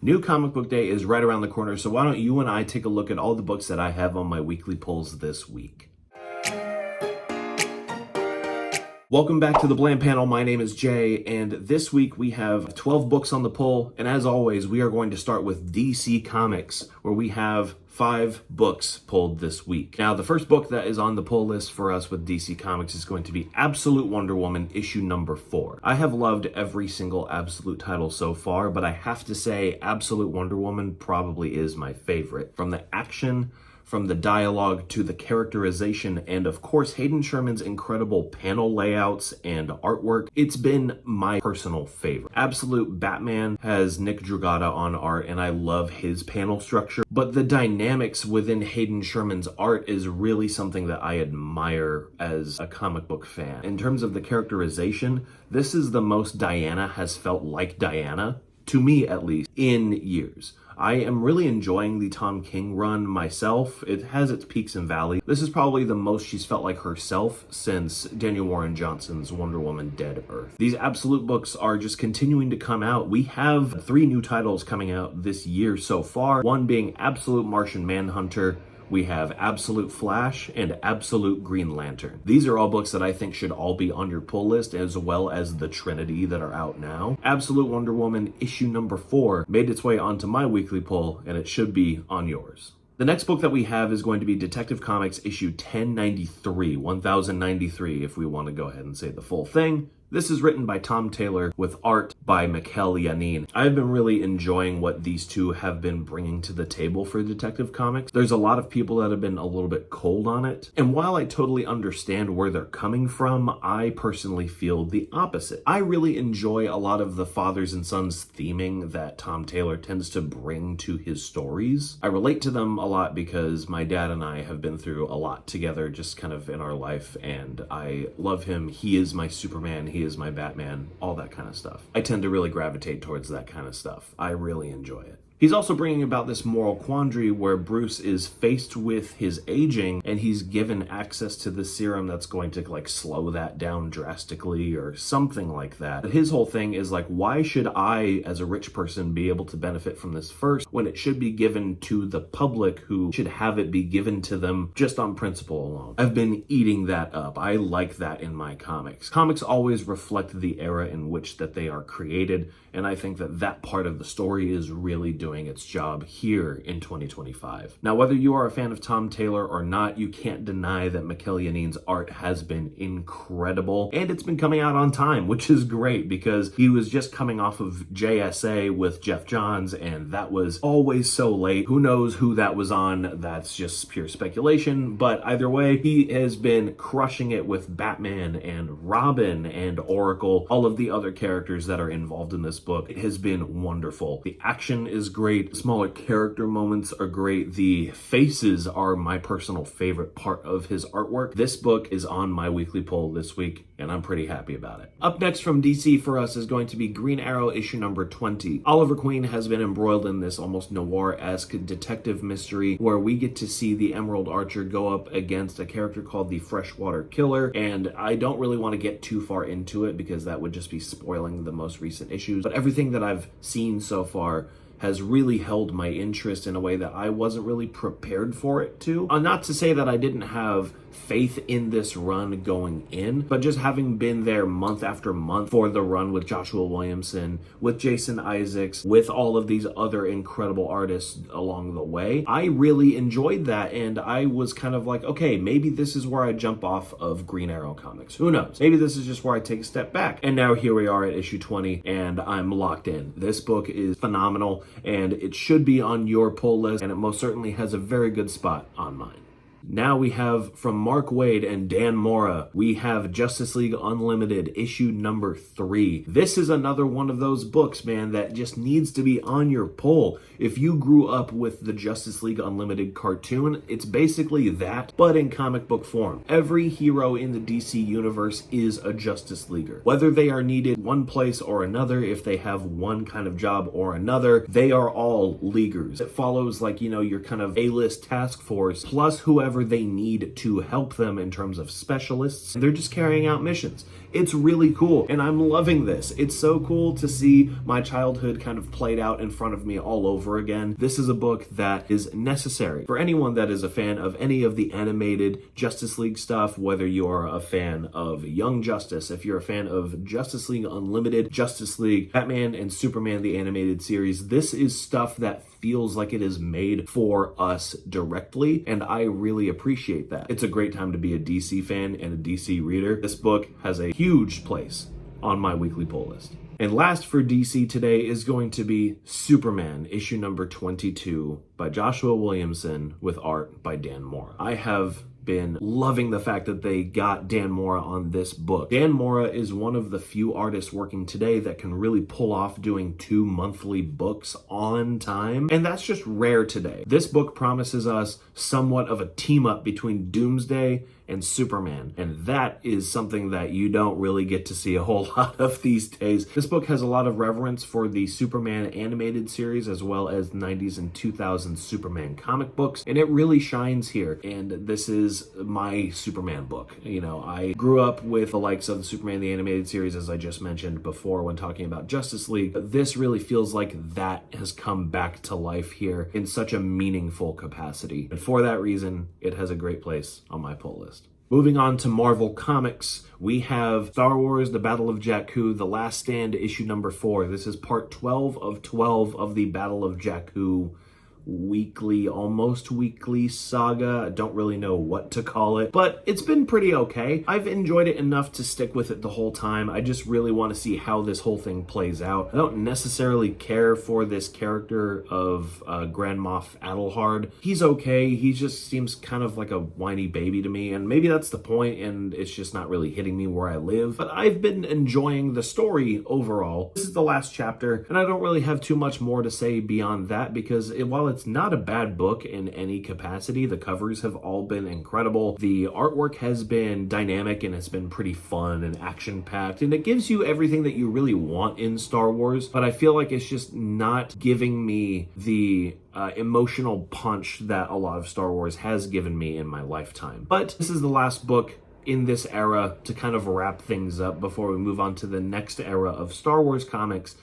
New comic book day is right around the corner, so why don't you and I take a look at all the books that I have on my weekly pulls this week. Welcome back to the Bland Panel. My name is Jay, and this week we have 12 books on the pull, and as always, we are going to start with DC Comics, where we have 5 books pulled this week. Now, the first book that is on the pull list for us with DC Comics is going to be Absolute Wonder Woman, issue number 4. I have loved every single Absolute title so far, but I have to say Absolute Wonder Woman probably is my favorite. From the action, from the dialogue to the characterization, and of course Hayden Sherman's incredible panel layouts and artwork, it's been my personal favorite. Absolute Batman has Nick Dragotta on art, and I love his panel structure, but the dynamics within Hayden Sherman's art is really something that I admire as a comic book fan. In terms of the characterization, this is the most Diana has felt like Diana, to me at least, in years. I am really enjoying the Tom King run myself. It has its peaks and valleys. This is probably the most she's felt like herself since Daniel Warren Johnson's Wonder Woman Dead Earth. These Absolute books are just continuing to come out. We have 3 new titles coming out this year so far, one being Absolute Martian Manhunter, we have Absolute Flash, and Absolute Green Lantern. These are all books that I think should all be on your pull list, as well as the Trinity that are out now. Absolute Wonder Woman issue number 4 made its way onto my weekly pull, and it should be on yours. The next book that we have is going to be Detective Comics issue 1093 if we want to go ahead and say the full thing. This is written by Tom Taylor with art by Mikel Janín. I've been really enjoying what these two have been bringing to the table for Detective Comics. There's a lot of people that have been a little bit cold on it. And while I totally understand where they're coming from, I personally feel the opposite. I really enjoy a lot of the fathers and sons theming that Tom Taylor tends to bring to his stories. I relate to them a lot because my dad and I have been through a lot together just kind of in our life, and I love him. He is my Superman. He is my Batman, all that kind of stuff. I tend to really gravitate towards that kind of stuff. I really enjoy it. He's also bringing about this moral quandary where Bruce is faced with his aging, and he's given access to the serum that's going to like slow that down drastically or something like that. But his whole thing is like, why should I as a rich person be able to benefit from this first when it should be given to the public, who should have it be given to them just on principle alone? I've been eating that up. I like that in my comics. Comics always reflect the era in which that they are created, and I think that that part of the story is really doing its job here in 2025. Now, whether you are a fan of Tom Taylor or not, you can't deny that Mikel Janín's art has been incredible, and it's been coming out on time, which is great because he was just coming off of JSA with Jeff Johns, and that was always so late. Who knows who that was on? That's just pure speculation, but either way, he has been crushing it with Batman and Robin and Oracle, all of the other characters that are involved in this book. It has been wonderful. The action is great. Smaller character moments are great. The faces are my personal favorite part of his artwork. This book is on my weekly pull this week, and I'm pretty happy about it. Up next from DC for us is going to be Green Arrow issue number 20. Oliver Queen has been embroiled in this almost noir-esque detective mystery where we get to see the Emerald Archer go up against a character called the Freshwater Killer, and I don't really want to get too far into it because that would just be spoiling the most recent issues, but everything that I've seen so far has really held my interest in a way that I wasn't really prepared for it to. Not to say that I didn't have faith in this run going in, but just having been there month after month for the run with Joshua Williamson, with Jason Isaacs, with all of these other incredible artists along the way, I really enjoyed that, and I was kind of like, okay, maybe this is where I jump off of Green Arrow comics. Who knows? Maybe this is just where I take a step back. And now here we are at issue 20, and I'm locked in. This book is phenomenal, and it should be on your pull list, and it most certainly has a very good spot on mine. Now we have from Mark Waid and Dan Mora, we have Justice League Unlimited issue number 3. This is another one of those books, man, that just needs to be on your pull. If you grew up with the Justice League Unlimited cartoon, it's basically that, but in comic book form. Every hero in the DC universe is a Justice Leaguer. Whether they are needed one place or another, if they have one kind of job or another, they are all Leaguers. It follows like, you know, your kind of A-list task force, plus whoever whoever they need to help them in terms of specialists. They're just carrying out missions. It's really cool, and I'm loving this. It's so cool to see my childhood kind of played out in front of me all over again. This is a book that is necessary for anyone that is a fan of any of the animated Justice League stuff, whether you're a fan of Young Justice, if you're a fan of Justice League Unlimited, Justice League, Batman and Superman the animated series. This is stuff that feels like it is made for us directly, and I really appreciate that. It's a great time to be a DC fan and a DC reader. This book has a huge place on my weekly pull list. And last for DC today is going to be Superman, issue number 22 by Joshua Williamson with art by Dan Mora. I have been loving the fact that they got Dan Mora on this book. Dan Mora is one of the few artists working today that can really pull off doing 2 monthly books on time, and that's just rare today. This book promises us somewhat of a team up between Doomsday and Superman, and that is something that you don't really get to see a whole lot of these days. This book has a lot of reverence for the Superman animated series as well as 90s and 2000s Superman comic books, and it really shines here. And this is my Superman book. You know, I grew up with the likes of the Superman the animated series, as I just mentioned before when talking about Justice League, but this really feels like that has come back to life here in such a meaningful capacity, and for that reason it has a great place on my pull list. Moving on to Marvel Comics, we have Star Wars: The Battle of Jakku, The Last Stand, issue number 4. This is part 12 of 12 of the Battle of Jakku weekly, almost weekly saga. I don't really know what to call it, but it's been pretty okay. I've enjoyed it enough to stick with it the whole time. I just really want to see how this whole thing plays out. I don't necessarily care for this character of Grand Moff Adelhard. He's okay. He just seems kind of like a whiny baby to me, and maybe that's the point, and it's just not really hitting me where I live. But I've been enjoying the story overall. This is the last chapter, and I don't really have too much more to say beyond that, because while it's not a bad book in any capacity, the covers have all been incredible. The artwork has been dynamic, and it's been pretty fun and action-packed, and it gives you everything that you really want in Star Wars, but I feel like it's just not giving me the emotional punch that a lot of Star Wars has given me in my lifetime. But this is the last book in this era to kind of wrap things up before we move on to the next era of Star Wars comics,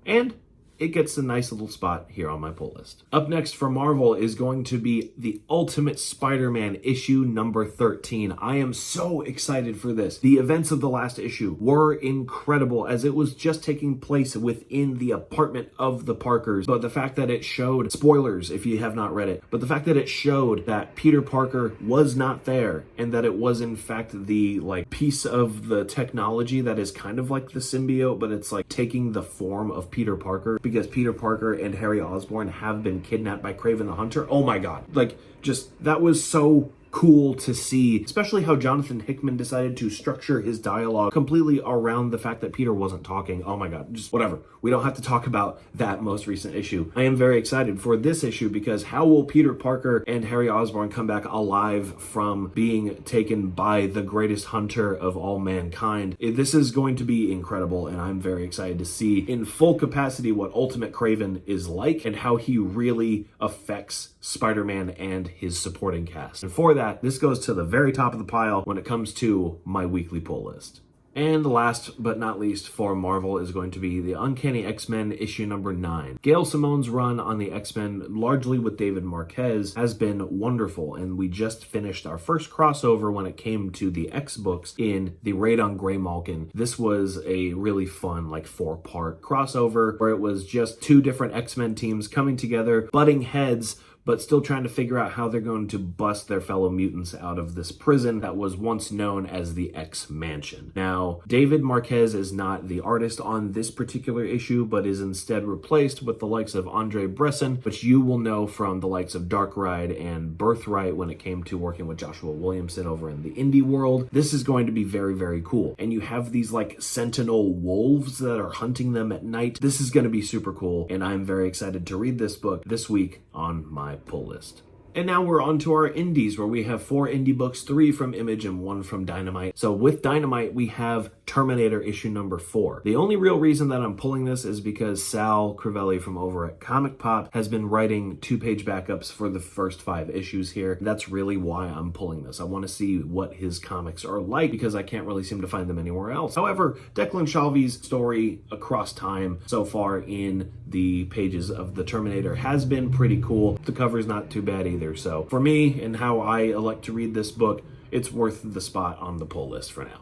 and it gets a nice little spot here on my pull list. Up next for Marvel is going to be The Ultimate Spider-Man issue number 13. I am so excited for this. The events of the last issue were incredible, as it was just taking place within the apartment of the Parkers. But the fact that it showed, spoilers if you have not read it, but the fact that it showed that Peter Parker was not there, and that it was in fact the piece of the technology that is kind of like the symbiote, but it's like taking the form of Peter Parker, because Peter Parker and Harry Osborn have been kidnapped by Kraven the Hunter. Oh my god. That was so cool to see, especially how Jonathan Hickman decided to structure his dialogue completely around the fact that Peter wasn't talking. Oh my god, just whatever. We don't have to talk about that most recent issue. I am very excited for this issue, because how will Peter Parker and Harry Osborn come back alive from being taken by the greatest hunter of all mankind? This is going to be incredible, and I'm very excited to see in full capacity what Ultimate Kraven is like and how he really affects Spider-Man and his supporting cast. And for that, this goes to the very top of the pile when it comes to my weekly pull list. And last but not least for Marvel is going to be the Uncanny X-Men issue number 9. Gail Simone's run on the X-Men, largely with David Marquez, has been wonderful, and we just finished our first crossover when it came to the X-books in the Raid on Greymalkin. This was a really fun 4-part crossover where it was just 2 different X-Men teams coming together, butting heads, but still trying to figure out how they're going to bust their fellow mutants out of this prison that was once known as the X-Mansion. Now, David Marquez is not the artist on this particular issue, but is instead replaced with the likes of Andre Bresson, which you will know from the likes of Dark Ride and Birthright when it came to working with Joshua Williamson over in the indie world. This is going to be very, very cool. And you have these sentinel wolves that are hunting them at night. This is going to be super cool, and I'm very excited to read this book this week on my pull list. And now we're on to our indies, where we have 4 indie books, 3 from Image and 1 from Dynamite. So with Dynamite, we have Terminator issue number 4. The only real reason that I'm pulling this is because Sal Crivelli from over at Comic Pop has been writing 2-page backups for the first 5 issues here. That's really why I'm pulling this. I want to see what his comics are like, because I can't really seem to find them anywhere else. However, Declan Shalvey's story across time so far in the pages of the Terminator has been pretty cool. The cover's not too bad either. So for me and how I elect to read this book, it's worth the spot on the pull list for now.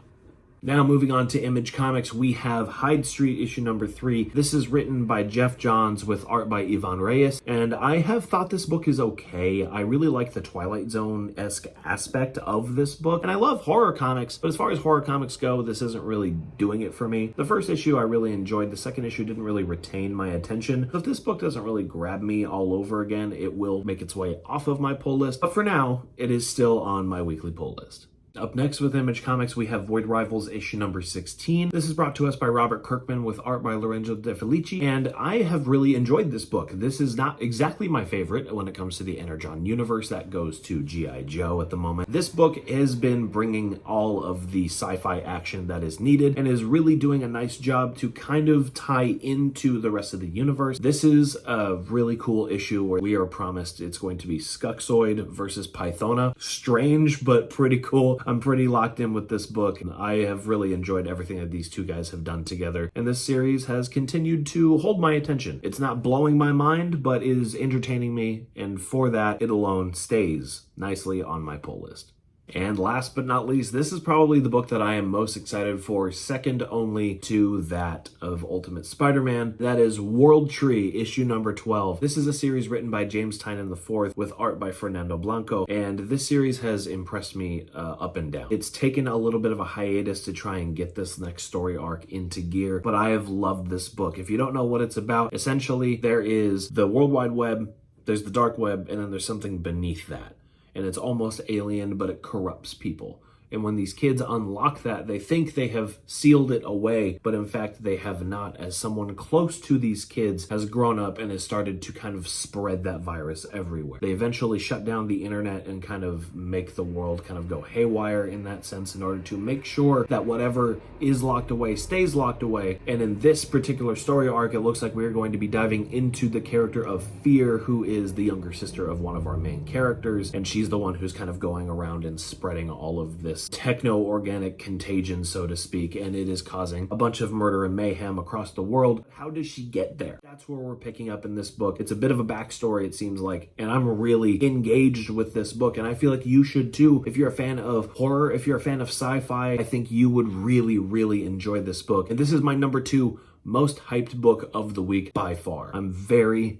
Now moving on to Image Comics, we have Hyde Street issue number 3. This is written by Jeff Johns with art by Ivan Reyes, and I have thought this book is okay. I really like the Twilight Zone-esque aspect of this book, and I love horror comics, but as far as horror comics go, this isn't really doing it for me. The first issue I really enjoyed. The second issue didn't really retain my attention. If this book doesn't really grab me all over again, it will make its way off of my pull list, but for now, it is still on my weekly pull list. Up next with Image Comics, we have Void Rivals issue number 16. This is brought to us by Robert Kirkman with art by Lorenzo De Felici, and I have really enjoyed this book. This is not exactly my favorite when it comes to the Energon universe. That goes to G.I. Joe at the moment. This book has been bringing all of the sci-fi action that is needed and is really doing a nice job to kind of tie into the rest of the universe. This is a really cool issue where we are promised it's going to be Skuxoid versus Pythona. Strange, but pretty cool. I'm pretty locked in with this book, and I have really enjoyed everything that these two guys have done together, and this series has continued to hold my attention. It's not blowing my mind, but is entertaining me, and for that, it alone stays nicely on my pull list. And last but not least, this is probably the book that I am most excited for, second only to that of Ultimate Spider-Man. That is World Tree, issue number 12. This is a series written by James Tynion IV with art by Fernando Blanco, and this series has impressed me up and down. It's taken a little bit of a hiatus to try and get this next story arc into gear, but I have loved this book. If you don't know what it's about, essentially there is the World Wide Web, there's the dark web, and then there's something beneath that. And it's almost alien, but it corrupts people. And when these kids unlock that, they think they have sealed it away, but in fact they have not, as someone close to these kids has grown up and has started to kind of spread that virus everywhere. They eventually shut down the internet and kind of make the world kind of go haywire in that sense in order to make sure that whatever is locked away stays locked away. And in this particular story arc, it looks like we're going to be diving into the character of Fear, who is the younger sister of one of our main characters, and she's the one who's kind of going around and spreading all of this techno-organic contagion, so to speak, and it is causing a bunch of murder and mayhem across the world. How does she get there? That's where we're picking up in this book. It's a bit of a backstory, it seems like, and I'm really engaged with this book, and I feel like you should too. If you're a fan of horror, if you're a fan of sci-fi, I think you would really enjoy this book. And this is my number 2 most hyped book of the week by far. I'm very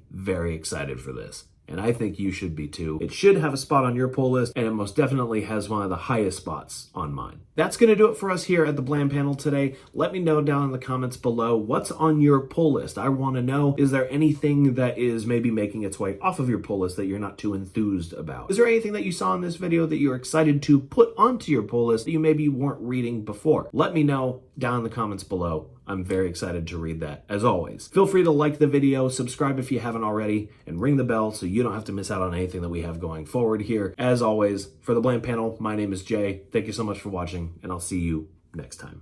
excited for this, and I think you should be too. It should have a spot on your pull list, and it most definitely has one of the highest spots on mine. That's going to do it for us here at the Blam Panel today. Let me know down in the comments below what's on your pull list. I want to know, is there anything that is maybe making its way off of your pull list that you're not too enthused about? Is there anything that you saw in this video that you're excited to put onto your pull list that you maybe weren't reading before? Let me know down in the comments below. I'm very excited to read that, as always. Feel free to like the video, subscribe if you haven't already, and ring the bell so you don't have to miss out on anything that we have going forward here. As always, for the Blam Panel, my name is Jay. Thank you so much for watching, and I'll see you next time.